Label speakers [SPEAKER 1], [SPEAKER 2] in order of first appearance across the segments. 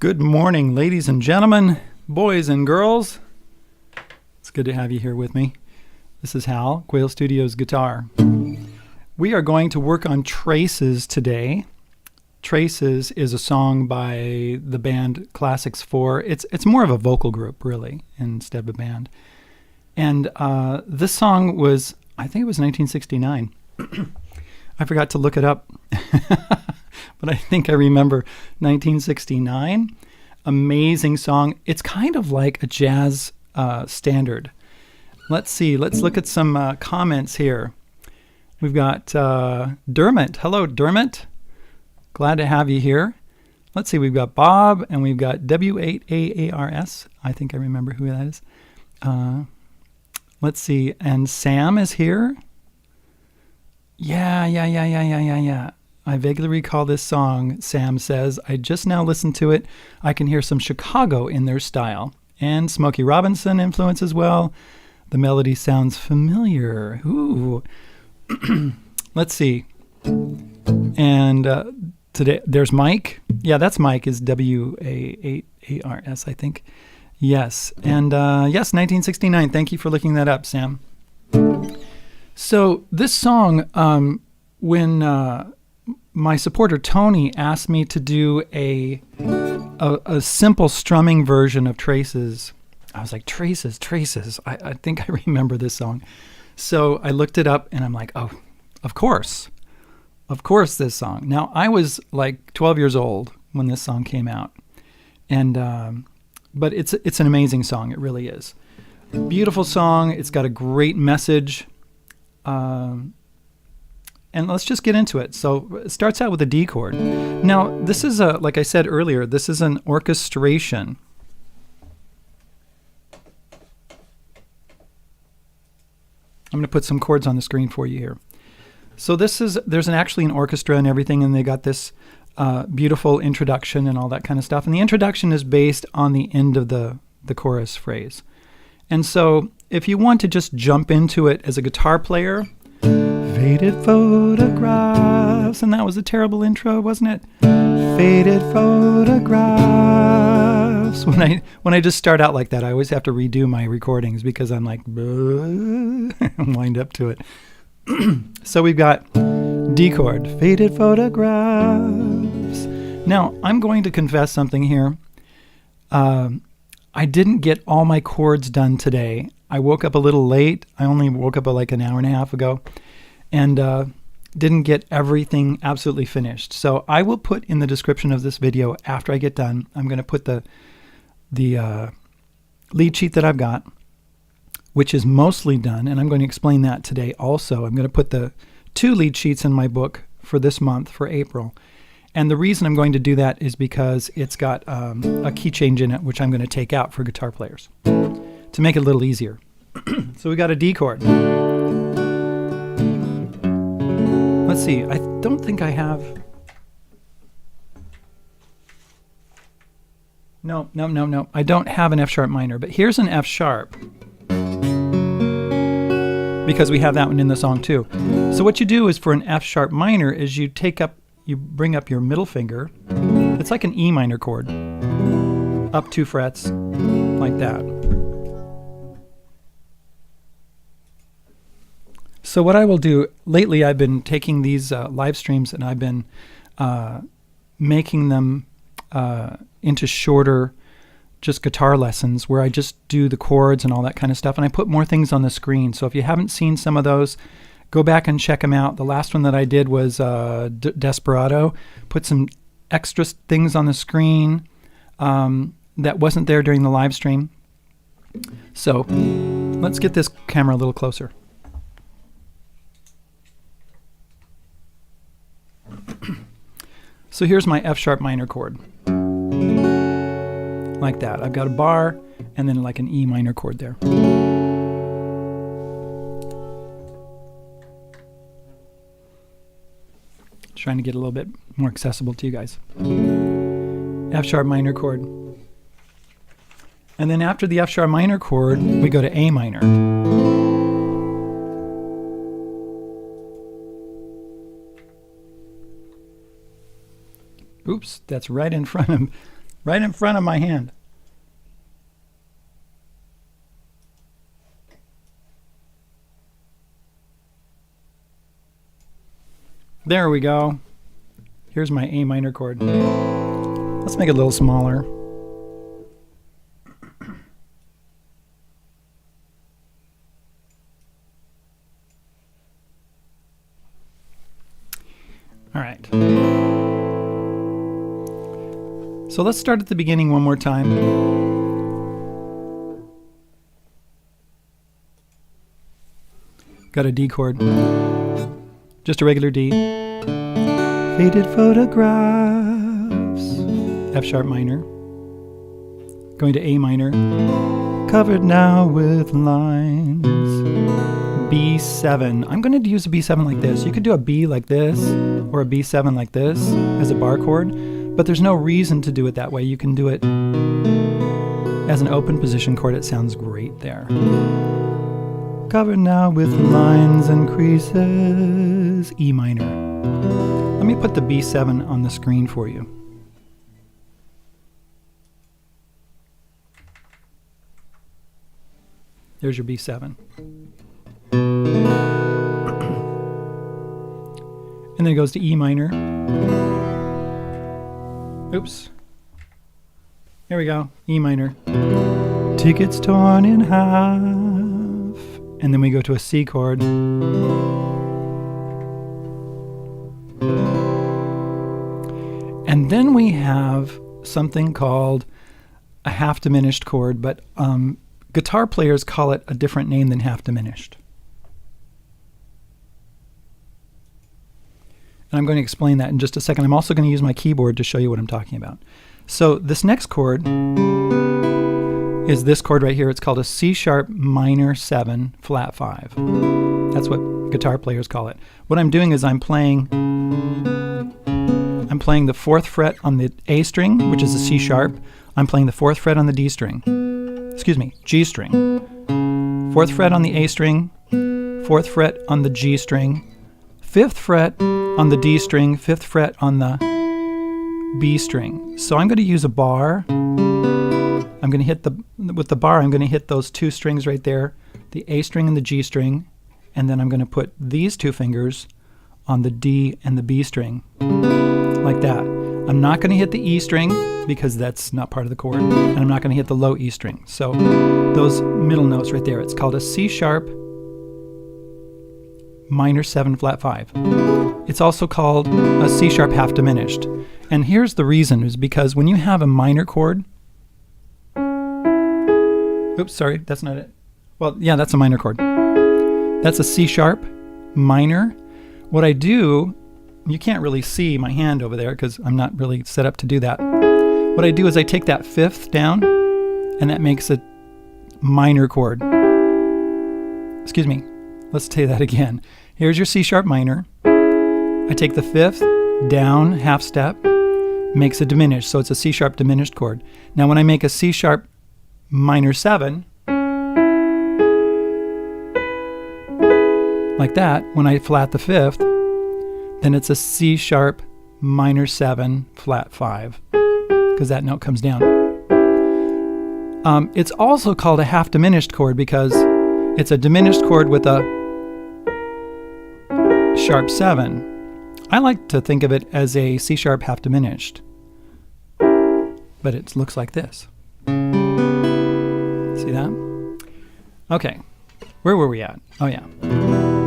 [SPEAKER 1] Good morning, ladies and gentlemen, boys and girls. It's good to have you here with me. This is Hal, Quail Studios guitar. We are going to work on Traces today. Traces is a song by the band Classics 4. It's more of a vocal group, really, instead of a band. And this song was, I think it was 1969. I forgot to look it up, but I think I remember 1969. Amazing song. It's kind of like a jazz standard. Let's see. Let's look at some comments here. We've got Dermot. Hello, Dermot. Glad to have you here. Let's see. We've got Bob, and we've got W8AARS. I think I remember who that is. Let's see. And Sam is here. Yeah. I vaguely recall this song, Sam says. I just now listened to it. I can hear some Chicago in their style. And Smokey Robinson influence as well. The melody sounds familiar. Ooh. Let's see. And today, there's Mike. Yeah, that's Mike, is WAARS, I think. Yes. And yes, 1969. Thank you for looking that up, Sam. So this song, when my supporter Tony asked me to do a simple strumming version of Traces, I was like, Traces. I think I remember this song. So I looked it up and I'm like, oh, of course this song. Now, I was like 12 years old when this song came out, and but it's an amazing song. It really is. Beautiful song. It's got a great message. And let's just get into it. So it starts out with a D chord. Now, this is like I said earlier, this is an orchestration. I'm going to put some chords on the screen for you here. So there's actually an orchestra and everything, and they got this beautiful introduction and all that kind of stuff. And the introduction is based on the end of the chorus phrase. And so if you want to just jump into it as a guitar player, faded photographs, and that was a terrible intro, wasn't it? Faded photographs. When I just start out like that, I always have to redo my recordings because I'm like, wind up to it. So we've got D chord, faded photographs. Now, I'm going to confess something here. I didn't get all my chords done today. I woke up a little late. I only woke up like an hour and a half ago, and didn't get everything absolutely finished. So I will put in the description of this video, after I get done, I'm going to put the lead sheet that I've got, which is mostly done, and I'm going to explain that today also. I'm going to put the 2 lead sheets in my book for this month, for April. And the reason I'm going to do that is because it's got a key change in it, which I'm going to take out for guitar players to make it a little easier. So we got a D chord. Let's see. I don't think I have... No. I don't have an F sharp minor, but here's an F sharp, because we have that one in the song too. So what you do is, for an F sharp minor, is you bring up your middle finger. It's like an E minor chord, up 2 frets, like that. So what I will do, lately I've been taking these live streams and I've been making them into shorter, just guitar lessons where I just do the chords and all that kind of stuff, and I put more things on the screen. So if you haven't seen some of those, go back and check them out. The last one that I did was Desperado. Put some extra things on the screen that wasn't there during the live stream. So let's get this camera a little closer. So here's my F sharp minor chord. Like that. I've got a bar and then like an E minor chord there. Trying to get a little bit more accessible to you guys. F sharp minor chord. And then after the F sharp minor chord, we go to A minor. Oops, that's right in front of right in front of my hand. There we go. Here's my A minor chord. Let's make it a little smaller. All right. So let's start at the beginning one more time. Got a D chord. Just a regular D. Faded photographs. F sharp minor. Going to A minor. Covered now with lines. B7. I'm going to use a B7 like this. You could do a B like this or a B7 like this as a bar chord, but there's no reason to do it that way. You can do it as an open position chord. It sounds great there. Covered now with lines and creases. E minor. Let me put the B7 on the screen for you. There's your B7. And then it goes to E minor. Oops. Here we go. E minor. Tickets torn in half. And then we go to a C chord. And then we have something called a half diminished chord, but guitar players call it a different name than half diminished. And I'm going to explain that in just a second. I'm also going to use my keyboard to show you what I'm talking about. So this next chord is this chord right here. It's called a C sharp minor 7 flat 5. That's what guitar players call it. What I'm doing is I'm playing the 4th fret on the A string, which is a C sharp. I'm playing the 4th fret on the D string. Excuse me, G string. 4th fret on the A string, 4th fret on the G string, 5th fret on the D string, 5th fret on the B string. So I'm going to use a bar. I'm going to hit with the bar, I'm going to hit those two strings right there, the A string and the G string, and then I'm going to put these two fingers on the D and the B string, like that. I'm not going to hit the E string because that's not part of the chord, and I'm not going to hit the low E string. So those middle notes right there, it's called a C sharp minor 7 flat 5. It's also called a C sharp half diminished. And here's the reason, is because when you have a minor chord, oops, sorry, that's not it. Well, yeah, that's a minor chord. That's a C sharp minor. What I do, you can't really see my hand over there because I'm not really set up to do that. What I do is I take that 5th down, and that makes a minor chord. Excuse me. Let's say that again. Here's your C sharp minor. I take the 5th down half step, makes a diminished, so it's a C sharp diminished chord. Now when I make a C sharp minor 7, like that, when I flat the 5th, then it's a C sharp minor 7 flat 5, because that note comes down. It's also called a half diminished chord because it's a diminished chord with a sharp 7. I like to think of it as a C sharp half diminished, but it looks like this. See that? Okay, where were we at? Oh yeah.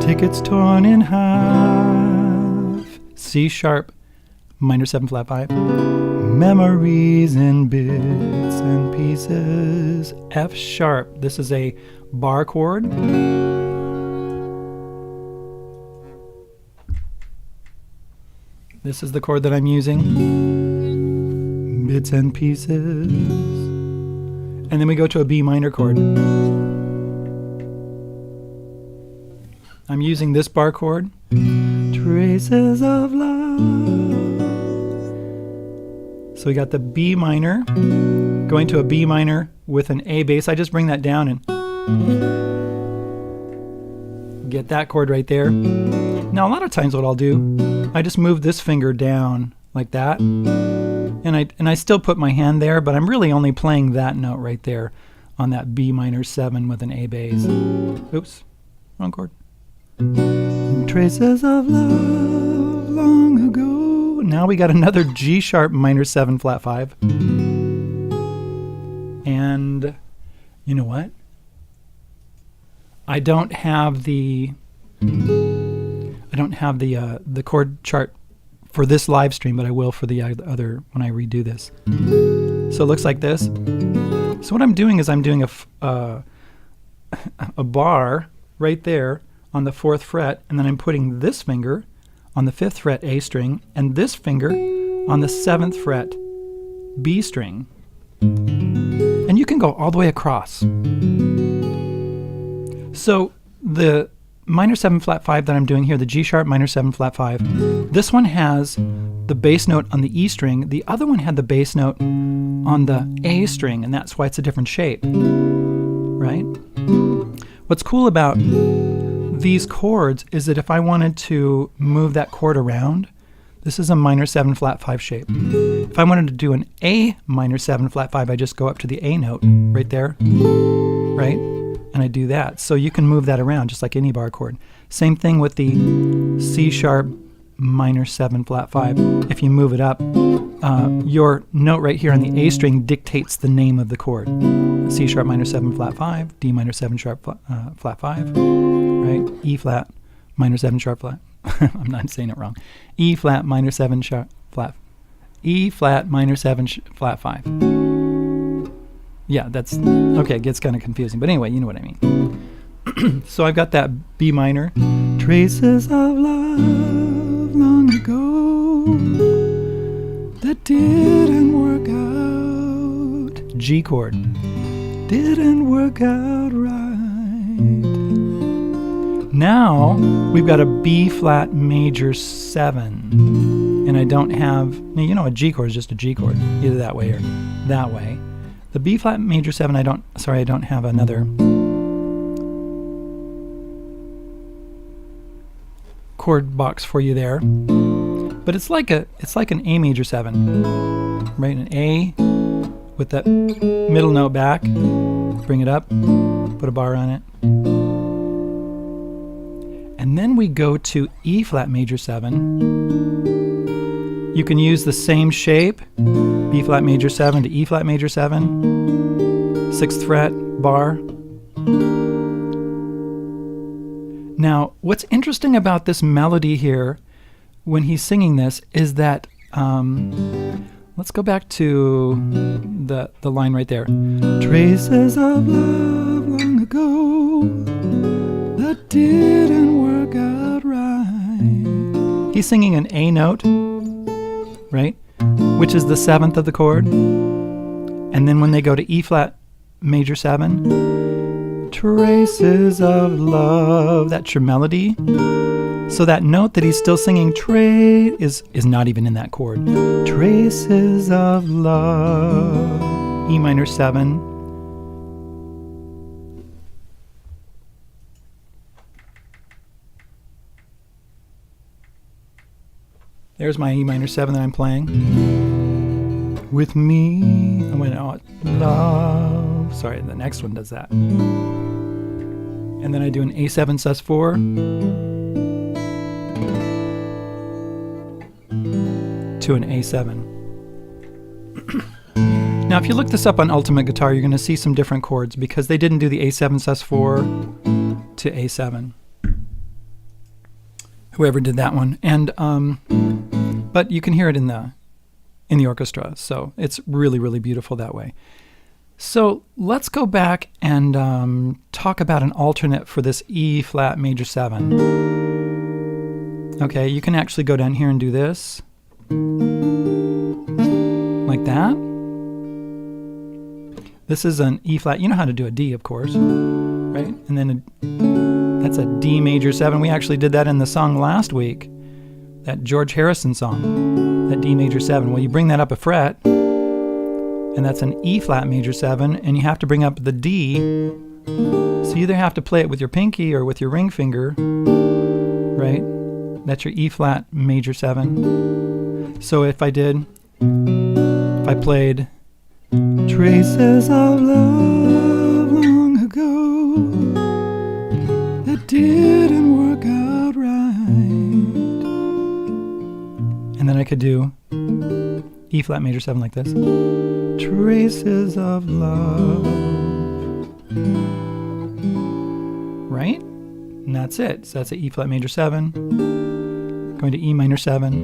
[SPEAKER 1] Tickets torn in half, C sharp minor 7 flat 5. Memories in bits and pieces, F sharp. This is a bar chord. This is the chord that I'm using. Bits and pieces. And then we go to a B minor chord. I'm using this bar chord. Traces of love. So we got the B minor going to a B minor with an A bass. I just bring that down and get that chord right there. Now a lot of times what I'll do, I just move this finger down like that, and And I still put my hand there, but I'm really only playing that note right there on that B minor 7 with an A bass. Oops, wrong chord. Traces of love long ago. Now we got another G sharp minor 7 flat 5. And you know what? I don't have the chord chart for this live stream, but I will for the other when I redo this. So it looks like this. So what I'm doing is I'm doing a bar right there on the 4th fret, and then I'm putting this finger on the 5th fret A string and this finger on the 7th fret B string. And you can go all the way across. So the minor 7 flat 5 that I'm doing here, the G sharp minor 7 flat 5, this one has the bass note on the E string. The other one had the bass note on the A string, and that's why it's a different shape, right? What's cool about these chords is that if I wanted to move that chord around, this is a minor 7 flat 5 shape. If I wanted to do an A minor 7 flat 5, I just go up to the A note right there, right? And I do that. So you can move that around just like any bar chord. Same thing with the C sharp minor 7 flat 5. If you move it up, your note right here on the A string dictates the name of the chord. C sharp minor 7 flat 5, D minor 7 sharp flat 5, right? E flat minor 7 sharp flat. I'm not saying it wrong. E flat minor 7 sharp flat. E flat minor 7 flat 5. Yeah, that's okay. It gets kind of confusing, but anyway, you know what I mean. So I've got that B minor. Traces of love long ago that didn't work out. G chord. Didn't work out right. Now we've got a B flat major 7. And I don't have, you know, a G chord is just a G chord, either that way or that way. The B flat major 7, I don't have another chord box for you there. But it's like an A major 7, right? An A with that middle note back, bring it up, put a bar on it. And then we go to E flat major 7. You can use the same shape, B flat major 7 to E flat major 7, 6th fret, bar. Now, what's interesting about this melody here when he's singing this is that, let's go back to the line right there. Traces of love long ago that didn't work out right. He's singing an A note, right? Which is the 7th of the chord. And then when they go to E flat major 7, traces of love, that's your melody. So that note that he's still singing is not even in that chord. Traces of love, E minor 7. There's my E minor 7 that I'm playing. With me, I went out, love. Sorry, the next one does that. And then I do an A7 sus4. To an A7. Now, if you look this up on Ultimate Guitar, you're going to see some different chords because they didn't do the A7 sus4 to A7. Whoever did that one, and but you can hear it in the orchestra, so it's really, really beautiful that way. So let's go back and talk about an alternate for this E flat major 7. Okay, you can actually go down here and do this, like that. This is an E flat. You know how to do a D, of course, right? And then that's a D major 7. We actually did that in the song last week, that George Harrison song, that D major 7. Well, you bring that up a fret, and that's an E flat major 7, and you have to bring up the D. So you either have to play it with your pinky or with your ring finger, right? That's your E flat major 7. So if I did If I played traces of love long ago that didn't work out right, and then I could do E flat major 7 like this. Traces of love. Right? And that's it. So that's a E flat major 7. Going to E minor 7.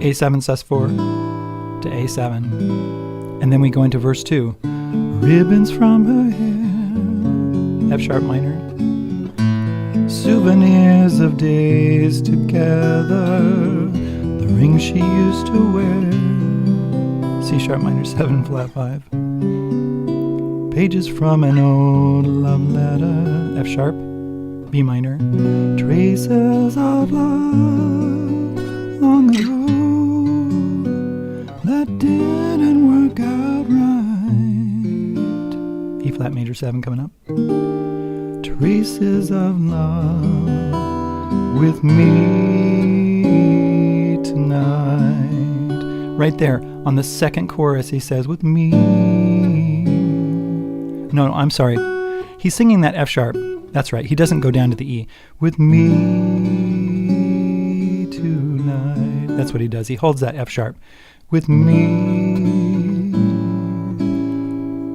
[SPEAKER 1] A7 sus4 to A7. And then we go into verse 2. Ribbons from her hair. F sharp minor. Souvenirs of days together. The ring she used to wear. C sharp minor 7 flat 5. Pages from an old love letter. F sharp, B minor. Traces of love long ago that didn't work out right. E flat major 7 coming up. Traces of love with me tonight. Right there on the second chorus he says, with me. No, I'm sorry. He's singing that F sharp. That's right. He doesn't go down to the E. With me tonight. That's what he does. He holds that F sharp. With me.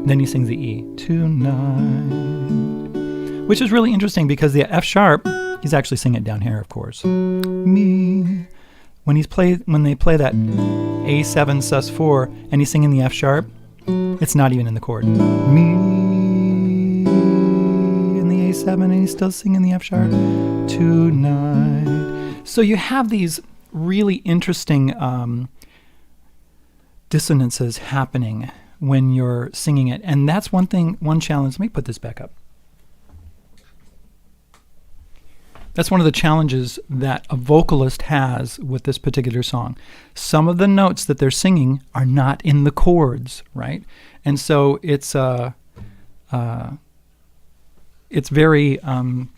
[SPEAKER 1] Then he sings the E. Tonight. Which is really interesting because the F sharp, he's actually singing it down here, of course. Me. When they play that A7 sus4 and he's singing the F sharp, it's not even in the chord. Me in the A7 and he's still singing the F sharp. Tonight. So you have these really interesting dissonances happening when you're singing it. And that's one challenge. Let me put this back up. That's one of the challenges that a vocalist has with this particular song. Some of the notes that they're singing are not in the chords, right? And so it's very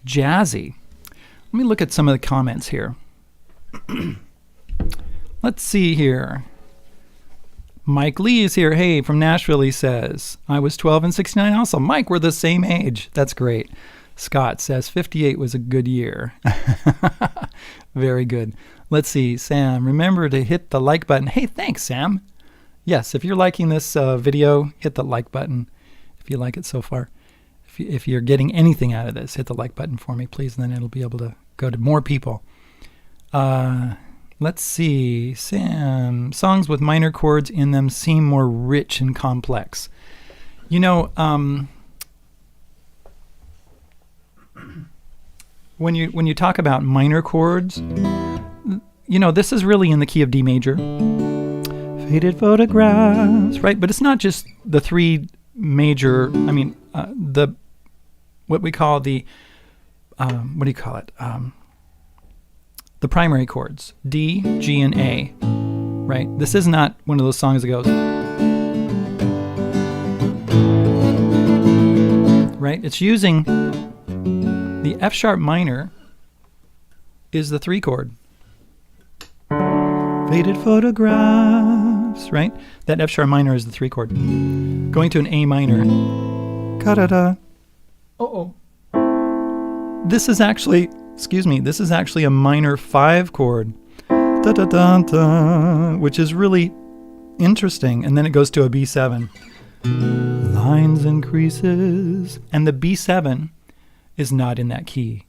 [SPEAKER 1] jazzy. Let me look at some of the comments here. Let's see here. Mike Lee is here. Hey, from Nashville, he says, I was 12 and 69 also. Mike, we're the same age. That's great. Scott says 58 was a good year. Very good. Let's see. Sam, remember to hit the like button. Hey, thanks, Sam. Yes, if you're liking this video, hit the like button if you like it so far. If you're getting anything out of this, hit the like button for me, please, and then it'll be able to go to more people. Let's see. Sam, songs with minor chords in them seem more rich and complex. You know, when you talk about minor chords, you know, this is really in the key of D major. Faded photographs, right? But it's not just the three major, what we call the, what do you call it? The primary chords, D, G, and A, right? This is not one of those songs that goes, right? It's using the F sharp minor is the 3 chord. Faded photographs, right? That F sharp minor is the 3 chord. Going to an A minor. Ka-da-da. Uh-oh. This is actually a minor 5 chord. Da-da-da-da, which is really interesting. And then it goes to a B7. Lines and creases. And the B7 is not in that key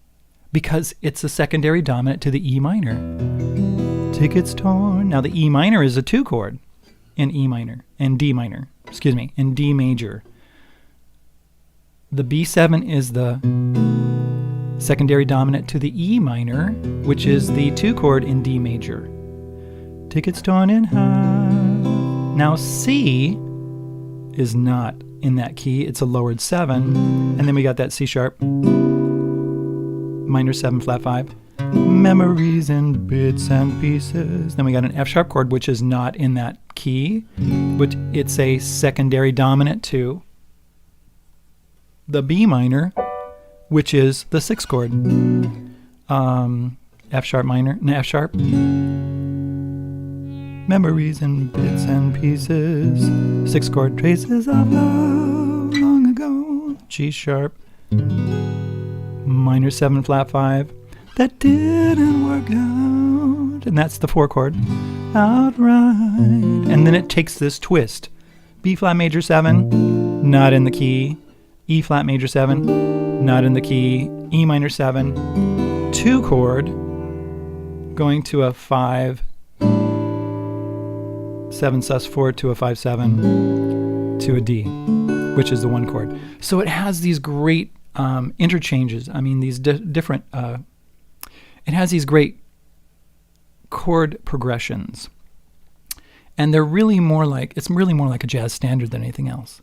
[SPEAKER 1] because it's a secondary dominant to the E minor. Tickets torn. Now the E minor is a 2 chord in E minor and D minor, in D major. The B7 is the secondary dominant to the E minor, which is the 2 chord in D major. Tickets torn in half. Now C is not in that key. It's a lowered 7. And then we got that C sharp minor 7 flat 5. Memories in bits and pieces. Then we got an F sharp chord, which is not in that key, but it's a secondary dominant to the B minor, which is the 6 chord. F sharp minor, F sharp. memories in bits and pieces. 6 chord traces of love long ago. G sharp, minor 7 flat 5. That didn't work out. And that's the 4 chord. Outright. And then it takes this twist. B flat major 7, not in the key. E flat major 7, not in the key. E minor 7, 2 chord, going to a 5, 7 sus4 to a 5 7 to a D, which is the 1 chord. So it has these great interchanges. I mean, these different. It has these great chord progressions, and they're really more like it's really more like a jazz standard than anything else.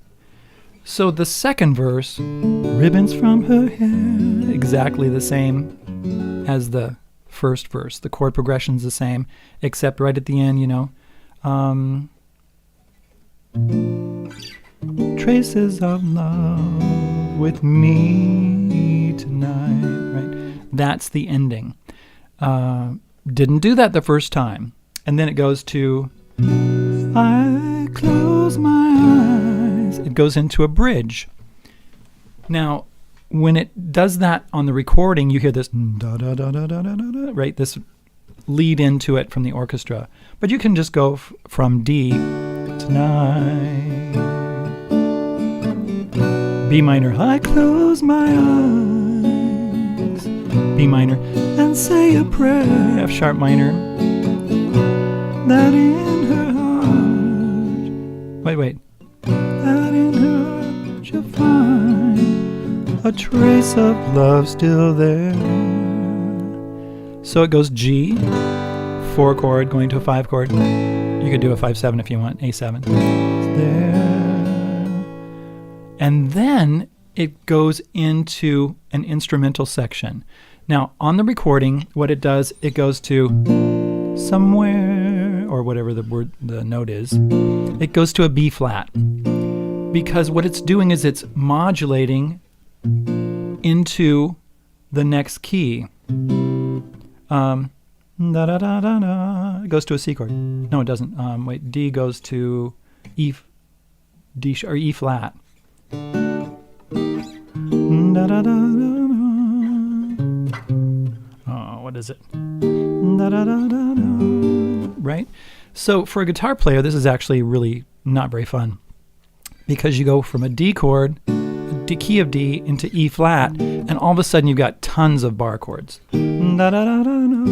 [SPEAKER 1] So the second verse, ribbons from her hair, exactly the same as the first verse. The chord progression's the same, except right at the end, you know. Traces of love with me tonight, right? That's the ending. Didn't do that the first time. And then it goes to, I close my eyes. It goes into a bridge. Now, when it does that on the recording, you hear this da da da da da da da, right? This lead into it from the orchestra. But you can just go from D tonight, B minor, I close my eyes, B minor, and say a prayer, F sharp minor, that in her heart, wait, that in her heart she'll find a trace of love still there. So it goes G, 4 chord, going to a 5 chord. You could do a 5 7 if you want, A7. There. And then it goes into an instrumental section. Now, on the recording, what it does, it goes to somewhere, or whatever the note is. It goes to a B flat. Because what it's doing is it's modulating into the next key. Da da da da da. It goes to a C chord. No, it doesn't. Wait, D goes to E, D or E flat. Da da da da da. Oh, what is it? Da da da da da. Right. So for a guitar player, this is actually really not very fun, because you go from a D chord, a key of D, into E flat, and all of a sudden you've got tons of bar chords. Da da da da da.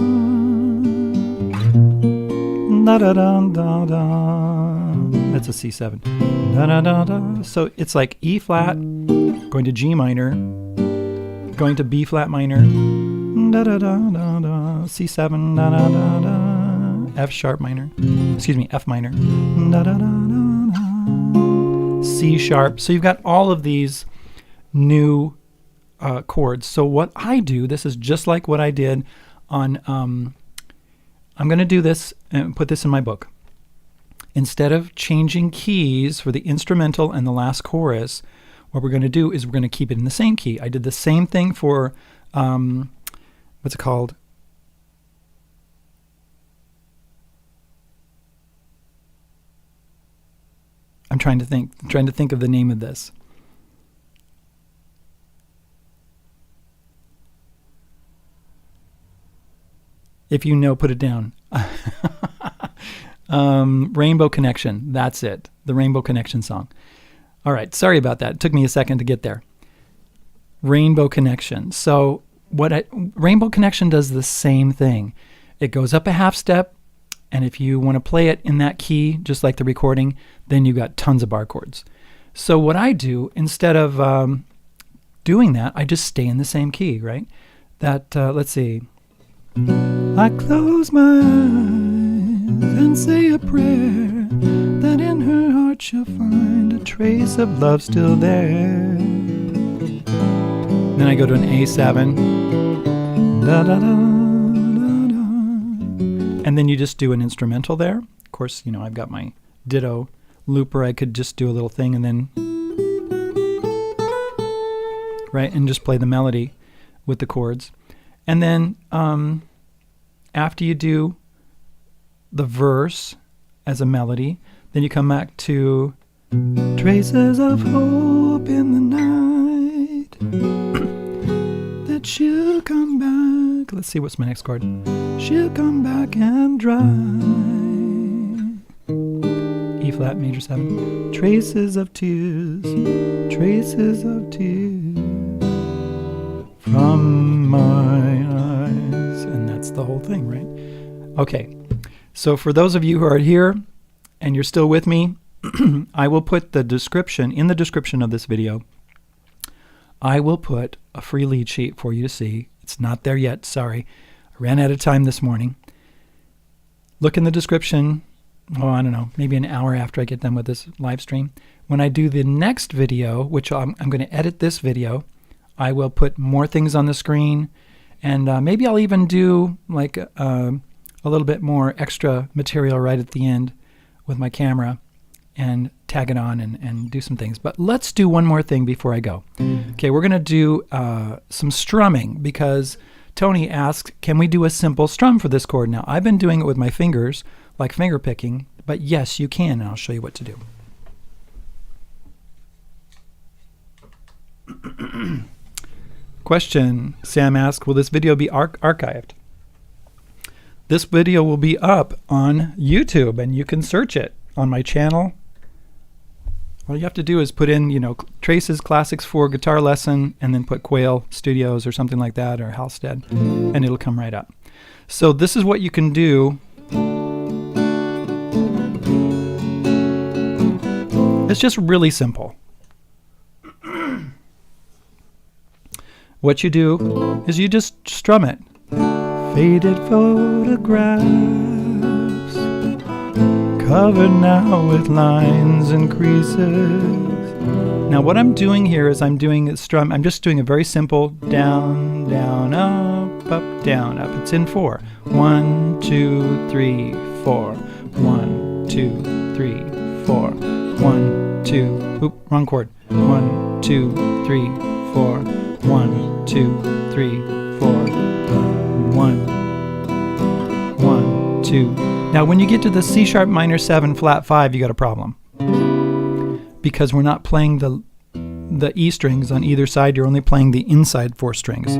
[SPEAKER 1] Da da da da da. That's a C7. Da da da da. So it's like E flat, going to G minor, going to B flat minor, da da da da da. C7, da da da da. F sharp minor. Excuse me, F minor. Da da da da da. C sharp. So you've got all of these new chords. So what I do, this is just like what I did on, I'm going to do this and put this in my book. Instead of changing keys for the instrumental and the last chorus, what we're going to do is we're going to keep it in the same key. I did the same thing for, what's it called? I'm trying to think of the name of this. If you know, put it down. Rainbow Connection. That's it. The Rainbow Connection song. All right. Sorry about that. It took me a second to get there. Rainbow Connection. So Rainbow Connection does the same thing. It goes up a half step, and if you want to play it in that key, just like the recording, then you've got tons of bar chords. So what I do, instead of doing that, I just stay in the same key, right? That, let's see. I close my eyes and say a prayer that in her heart she'll find a trace of love still there. Then I go to an A7. Da da da da da. And then you just do an instrumental there. Of course, you know, I've got my ditto looper. I could just do a little thing and then, right, and just play the melody with the chords. And then after you do the verse, as a melody. Then you come back to traces of hope in the night that she'll come back. Let's see, what's my next chord? She'll come back and dry. E flat major 7. Traces of tears from my eyes. And that's the whole thing, right? Okay, so for those of you who are here and you're still with me, I will put the description, in the description of this video, I will put a free lead sheet for you to see. It's not there yet, sorry. I ran out of time this morning. Look in the description, I don't know, maybe an hour after I get done with this live stream. When I do the next video, which I'm going to edit this video, I will put more things on the screen, and maybe I'll even do like a little bit more extra material right at the end with my camera and tag it on and do some things. But let's do one more thing before I go. Okay, we're going to do some strumming, because Tony asked, can we do a simple strum for this chord? Now, I've been doing it with my fingers, like finger picking, but yes, you can, and I'll show you what to do. Question, Sam asked, will this video be archived? This video will be up on YouTube, and you can search it on my channel. All you have to do is put in, you know, Traces Classics for Guitar Lesson, and then put Quail Studios or something like that, or Hal Stead, and it'll come right up. So this is what you can do. It's just really simple. What you do is you just strum it. Faded photographs, covered now with lines and creases. Now what I'm doing here is I'm doing a strum. I'm just doing a very simple down, down, up, down, up. It's in 4. 1, 2, 3, 4. 1, 2, 3, 4. 1, 2. Oop, wrong chord. 1, 2, 3, 4. 1, 2, 3, 4. 1, 2. Now when you get to the C sharp minor 7 flat 5, you got a problem, because we're not playing the E strings on either side. You're only playing the inside 4 strings.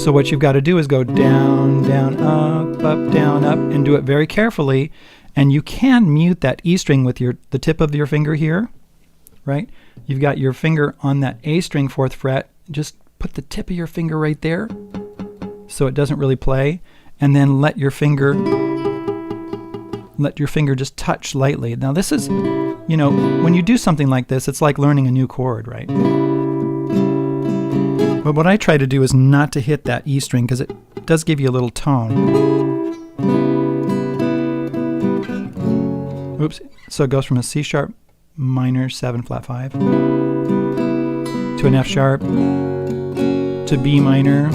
[SPEAKER 1] So what you've got to do is go down, down, up, down, up, and do it very carefully. And you can mute that E string with the tip of your finger here, right? You've got your finger on that A string 4th fret. Just put the tip of your finger right there so it doesn't really play, and then let your finger just touch lightly. Now this is, you know, when you do something like this, it's like learning a new chord, right? But what I try to do is not to hit that E string, because it does give you a little tone. Oops. So it goes from a C sharp minor 7 flat 5 to an F sharp to B minor.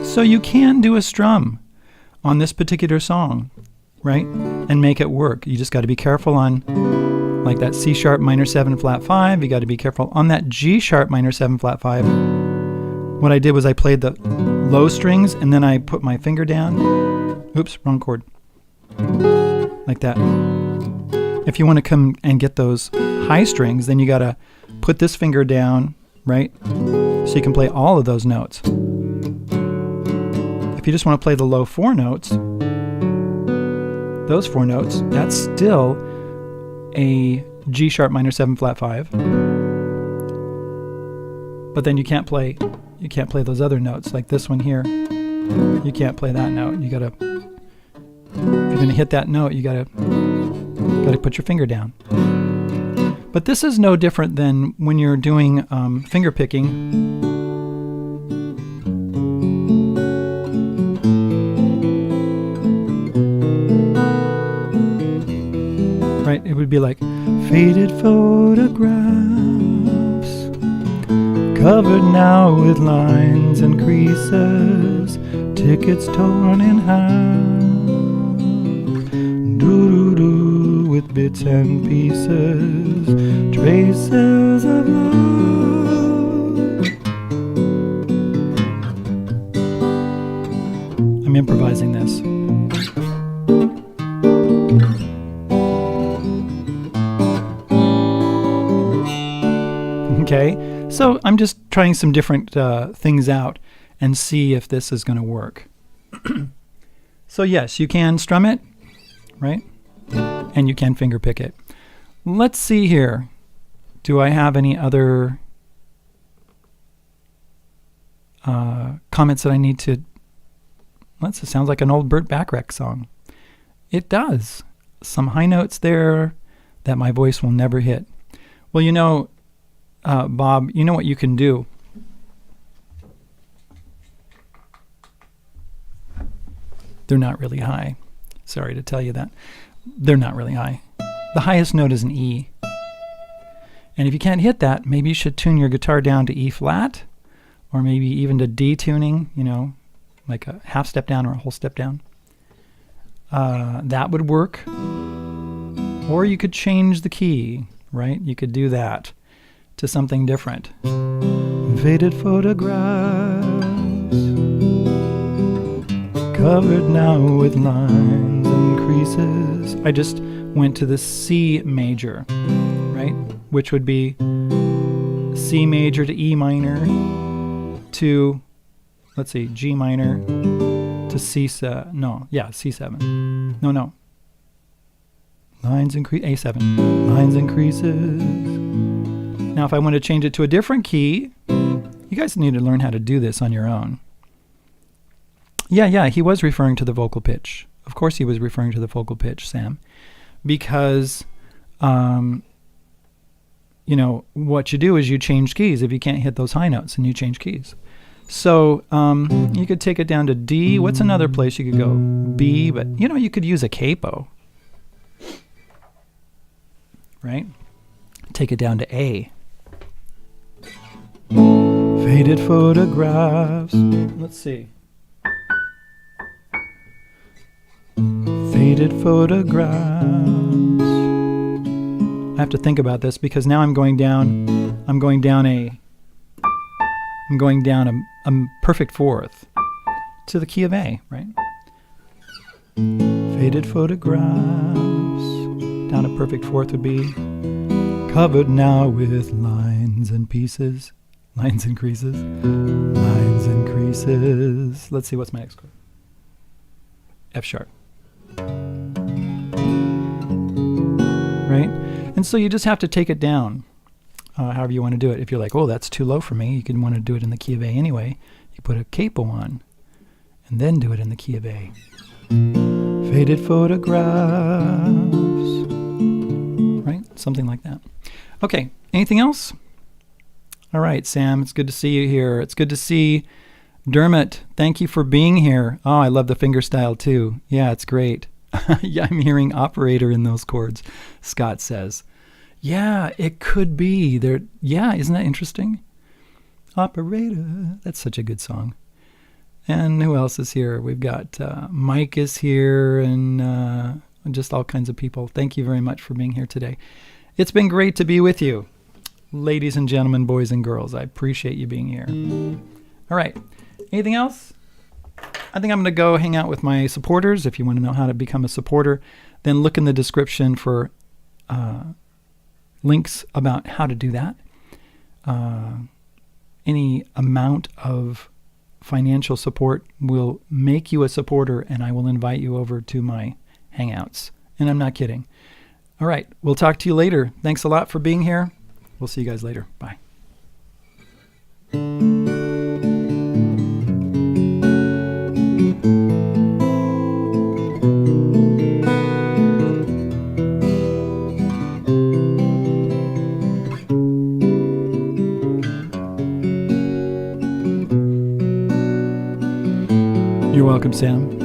[SPEAKER 1] So you can do a strum on this particular song, right? And make it work. You just got to be careful on, like that C sharp minor 7 flat 5. You got to be careful on that G sharp minor 7 flat 5. What I did was I played the low strings and then I put my finger down. Oops, wrong chord. Like that. If you want to come and get those high strings, then you got to put this finger down, right? So you can play all of those notes. If you just want to play the low 4 notes, those 4 notes, that's still a G sharp minor 7 flat 5. But then you can't play those other notes, like this one here. You can't play that note. You gotta, if you're gonna hit that note, you gotta put your finger down. But this is no different than when you're doing finger picking. Right? It would be like faded photographs, covered now with lines and creases, tickets torn in half, doo-doo-doo, with bits and pieces, traces of love. I'm improvising this. Okay, so I'm just trying some different things out and see if this is going to work. So yes, you can strum it, right? And you can finger pick it. Let's see here. Do I have any other comments that I need to... It sounds like an old Burt Bacharach song. It does. Some high notes there that my voice will never hit. Well, you know, Bob, you know what you can do? They're not really high. Sorry to tell you that. They're not really high. The highest note is an E. And if you can't hit that, maybe you should tune your guitar down to E flat, or maybe even to D tuning, you know, like a half step down or a whole step down. That would work. Or you could change the key, right? You could do that to something different. Faded photographs, covered now with lines and creases. I just went to the C major, right? Which would be C major to E minor to, let's see, G minor to C7. No, yeah, C7. No. Lines and A7. Lines and creases. Now, if I want to change it to a different key, you guys need to learn how to do this on your own. Yeah, he was referring to the vocal pitch. Of course he was referring to the vocal pitch, Sam. Because, you know, what you do is you change keys. If you can't hit those high notes, and you change keys. So you could take it down to D. What's another place you could go? B, but, you know, you could use a capo. Right? Take it down to A. Faded photographs. Let's see. Faded photographs. I have to think about this because now I'm going down a perfect fourth to the key of A, right? Faded photographs. Down a perfect fourth would be covered now with lines and pieces. Lines and creases. Lines and creases. Let's see, what's my next chord? F sharp. Right? And so you just have to take it down however you want to do it. If you're like, oh, that's too low for me, you can want to do it in the key of A anyway. You put a capo on and then do it in the key of A. Faded photographs. Right? Something like that. Okay, anything else? All right, Sam, it's good to see you here. It's good to see Dermot. Thank you for being here. Oh, I love the finger style too. Yeah, it's great. Yeah, I'm hearing operator in those chords, Scott says. Yeah, it could be. Yeah, isn't that interesting? Operator. That's such a good song. And who else is here? We've got Mike is here and just all kinds of people. Thank you very much for being here today. It's been great to be with you. Ladies and gentlemen, boys and girls, I appreciate you being here. All right. Anything else? I think I'm going to go hang out with my supporters. If you want to know how to become a supporter, then look in the description for links about how to do that. Any amount of financial support will make you a supporter, and I will invite you over to my Hangouts. And I'm not kidding. All right. We'll talk to you later. Thanks a lot for being here. We'll see you guys later. Bye. You're welcome, Sam.